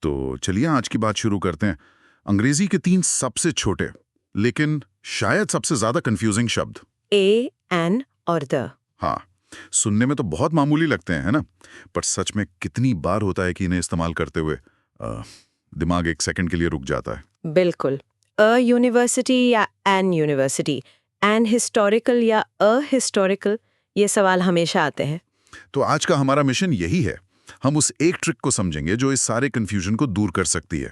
तो चलिए आज की बात शुरू करते हैं। अंग्रेजी के 3 सबसे छोटे लेकिन शायद सबसे ज्यादा कंफ्यूजिंग शब्द। ए, एन और द। हाँ, सुनने में तो बहुत मामूली लगते हैं, है ना? पर सच में कितनी बार होता है कि इन्हें इस्तेमाल करते हुए दिमाग एक सेकंड के लिए रुक जाता है। बिल्कुल। अ यूनिवर्सिटी या एन यूनिवर्सिटी, एन हिस्टोरिकल या अ हिस्टोरिकल, ये सवाल हमेशा आते हैं। तो आज का हमारा मिशन यही है। हम उस एक ट्रिक को समझेंगे जो इस सारे कंफ्यूजन को दूर कर सकती है।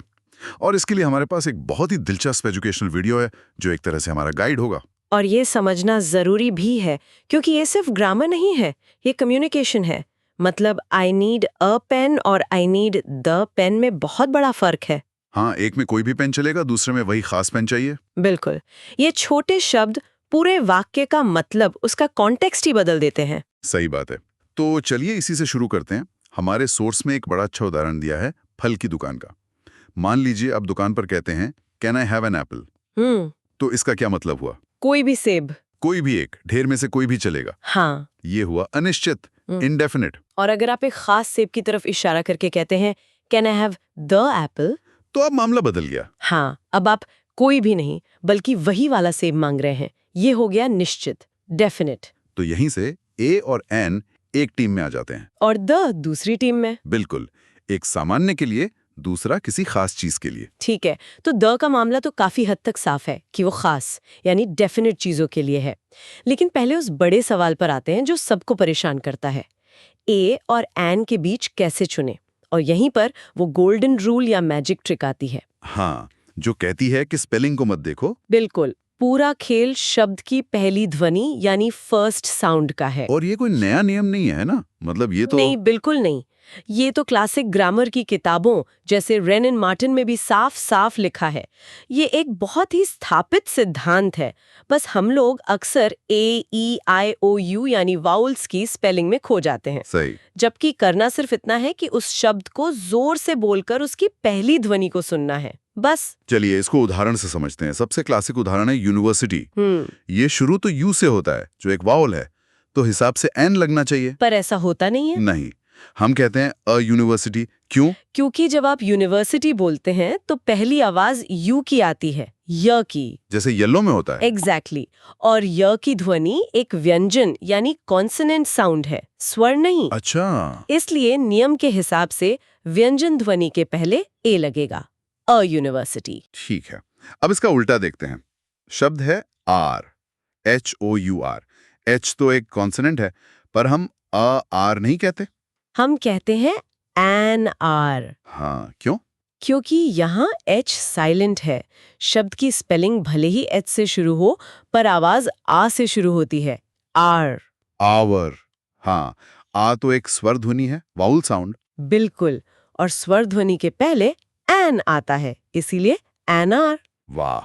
और इसके लिए हमारे पास एक बहुत ही दिलचस्प एजुकेशनल वीडियो है जो एक तरह से हमारा गाइड होगा। और ये समझना जरूरी भी है क्योंकि ये सिर्फ ग्रामर नहीं है, ये कम्युनिकेशन है। मतलब आई नीड अ पेन और आई नीड द पेन में बहुत बड़ा फर्क है। हाँ, एक में कोई भी पेन चलेगा, दूसरे में वही खास पेन चाहिए। बिल्कुल। ये छोटे शब्द पूरे वाक्य का मतलब, उसका कॉन्टेक्स्ट ही बदल देते हैं। सही बात है। तो चलिए इसी से शुरू करते हैं। हमारे सोर्स में एक बड़ा अच्छा उदाहरण दिया है फल की दुकान का। मान लीजिए आप दुकान पर कहते हैं can I have an apple. तो इसका क्या मतलब हुआ? कोई भी सेब। कोई भी एक, ढेर में से कोई भी चलेगा। हाँ। ये हुआ अनिश्चित, इनडेफिनिट। और अगर आप एक खास सेब की तरफ इशारा करके कहते हैं can I have the Apple, तो अब मामला बदल गया। हाँ, अब आप कोई भी नहीं बल्कि वही वाला सेब मांग रहे हैं। ये हो गया निश्चित, डेफिनेट। तो यहीं से ए और एन एक टीम में आ जाते हैं और द दूसरी टीम में। बिल्कुल, एक सामान्य के लिए, दूसरा किसी खास चीज के लिए। ठीक है, तो द का मामला तो काफी हद तक साफ है कि वो खास यानी डेफिनेट चीजों के लिए है। लेकिन पहले उस बड़े सवाल पर आते हैं जो सबको परेशान करता है, ए और एन के बीच कैसे चुने। और यहीं पर वो गोल्डन रूल या मैजिक ट्रिक आती है। हाँ, जो कहती है कि स्पेलिंग को मत देखो। बिल्कुल, पूरा खेल शब्द की पहली ध्वनि यानी फर्स्ट साउंड का है। और ये कोई नया नियम नहीं है ना, मतलब ये तो नहीं, बिल्कुल नहीं। ये तो क्लासिक ग्रामर की किताबों जैसे रेन एंड मार्टिन में भी साफ साफ लिखा है। ये एक बहुत ही स्थापित सिद्धांत है। बस हम लोग अक्सर ए, ई, आई, ओ, यू यानी वाउल्स की स्पेलिंग में खो जाते हैं। सही। जबकि करना सिर्फ इतना है कि उस शब्द को जोर से बोलकर उसकी पहली ध्वनि को सुनना है, बस। चलिए इसको उदाहरण से समझते हैं। सबसे क्लासिक उदाहरण है यूनिवर्सिटी। ये शुरू तो यू से होता है जो एक वावल है, तो हिसाब से एन लगना चाहिए। पर ऐसा होता नहीं है। नहीं, हम कहते हैं अ यूनिवर्सिटी। क्यों? क्योंकि जब आप यूनिवर्सिटी बोलते हैं तो पहली आवाज यू की आती है, य की, जैसे येलो में होता है। एग्जैक्टली। और य की ध्वनि एक व्यंजन यानी कॉन्सोनेंट साउंड है, स्वर नहीं। अच्छा। इसलिए नियम के हिसाब से व्यंजन ध्वनि के पहले ए लगेगा, अ यूनिवर्सिटी। ठीक है, अब इसका उल्टा देखते हैं। शब्द है आर, HOUR। एच तो एक कॉन्सोनेंट है, पर हम आर नहीं कहते। हम कहते हैं एन आर। हाँ, क्यों? क्योंकि यहाँ एच साइलेंट है। शब्द की स्पेलिंग भले ही एच से शुरू हो, पर आवाज आ से शुरू होती है, आर। आवर। हाँ, आ तो एक स्वर ध्वनि है, वाउल साउंड। बिल्कुल, और स्वर ध्वनि के पहले एन आता है, इसीलिए एन आर। वाह,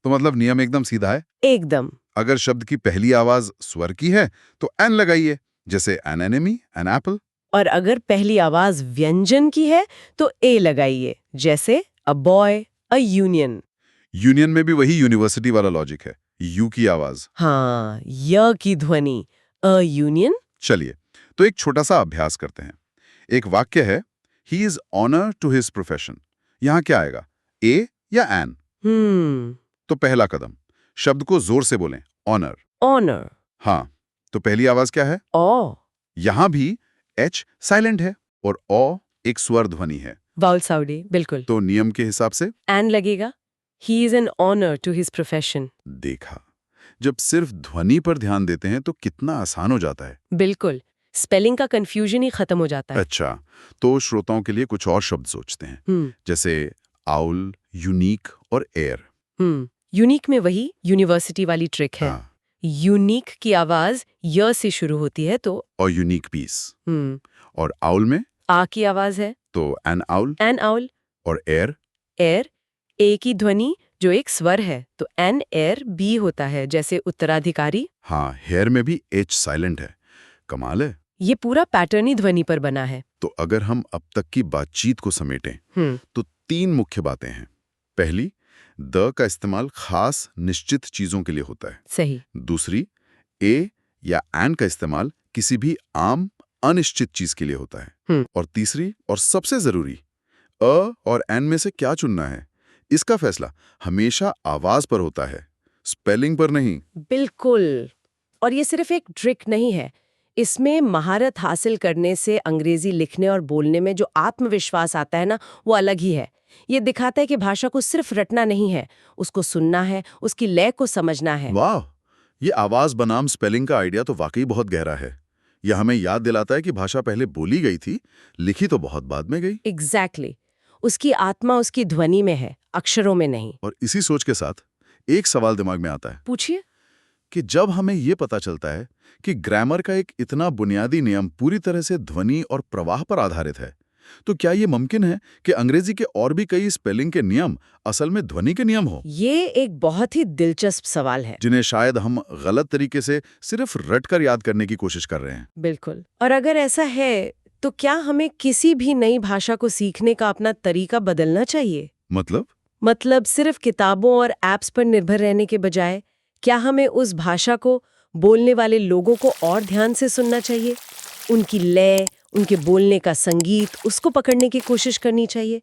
तो मतलब नियम एकदम सीधा है। एकदम। अगर शब्द की पहली आवाज स्वर की है तो एन लगाइए, जैसे एन एनिमी, एन एप्पल। और अगर पहली आवाज व्यंजन की है तो ए लगाइए, जैसे a boy, a union. Union में भी वही यूनिवर्सिटी वाला लॉजिक है, यू की आवाज। हाँ, य की ध्वनि, अ यूनियन। चलिए, तो एक छोटा सा अभ्यास करते हैं। एक वाक्य है, he is honour to his profession. यहां क्या आएगा, ए या एन? तो पहला कदम, शब्द को जोर से बोलें, ऑनर। ऑनर। हाँ, तो पहली आवाज क्या है? ओ। यहां भी एच साइलेंट है और ओ एक स्वर ध्वनि है। वाउल साउंड, बिल्कुल। तो नियम के हिसाब से एन लगेगा। He is an honour to his profession. देखा, जब सिर्फ ध्वनि पर ध्यान देते हैं तो कितना आसान हो जाता है। बिल्कुल, स्पेलिंग का कंफ्यूजन ही खत्म हो जाता है। अच्छा, तो श्रोताओं के लिए कुछ और शब्द सोचते हैं, जैसे आउल, यूनिक और एयर। यूनिक में वही यूनिवर्सिटी वाली ट्रिक है। हाँ। यूनिक की आवाज य से शुरू होती है तो और यूनिक पीस। और आउल में आ की आवाज है तो एन आउल। N owl. और एयर एयर, ए की ध्वनि जो एक स्वर है तो एन एयर बी होता है, जैसे उत्तराधिकारी। हाँ, हेयर में भी एच साइलेंट है। कमाल है। ये पूरा पैटर्न ही ध्वनि पर बना है। तो अगर हम अब तक की बातचीत को समेटें तो 3 मुख्य बातें हैं। पहली, द का इस्तेमाल खास निश्चित चीजों के लिए होता है। सही। दूसरी, ए या एन का इस्तेमाल किसी भी आम अनिश्चित चीज के लिए होता है। और तीसरी और सबसे जरूरी, अ और एन में से क्या चुनना है, इसका फैसला हमेशा आवाज पर होता है, स्पेलिंग पर नहीं। बिल्कुल। और ये सिर्फ एक ट्रिक नहीं है, इसमें महारत हासिल करने से अंग्रेजी लिखने और बोलने में जो आत्मविश्वास आता है ना, वो अलग ही है। ये दिखाता है कि भाषा को सिर्फ रटना नहीं है, उसको सुनना है, उसकी लय को समझना है। वाह, ये आवाज बनाम स्पेलिंग का आइडिया तो वाकई बहुत गहरा है। यह हमें याद दिलाता है कि भाषा पहले बोली गई थी, लिखी तो बहुत बाद में गई। एग्जैक्टली। उसकी आत्मा उसकी ध्वनि में है, अक्षरों में नहीं। और इसी सोच के साथ एक सवाल दिमाग में आता है पूछिए। कि जब हमें ये पता चलता है कि ग्रामर का एक इतना बुनियादी नियम पूरी तरह से ध्वनि और प्रवाह पर आधारित है, तो क्या ये मुमकिन है कि अंग्रेजी के और भी कई स्पेलिंग के नियम असल में ध्वनि के नियम हो, ये एक बहुत ही दिलचस्प सवाल है। जिन्हें शायद हम गलत तरीके से सिर्फ रटकर याद करने की कोशिश कर रहे हैं? बिल्कुल। और अगर ऐसा है, तो क्या हमें किसी भी नई भाषा को सीखने का अपना तरीका बदलना चाहिए? मतलब सिर्फ किताबों और ऐप्स पर निर्भर रहने के बजाय क्या हमें उस भाषा को बोलने वाले लोगों को और ध्यान से सुनना चाहिए? उनकी लय, उनके बोलने का संगीत, उसको पकड़ने की कोशिश करनी चाहिए।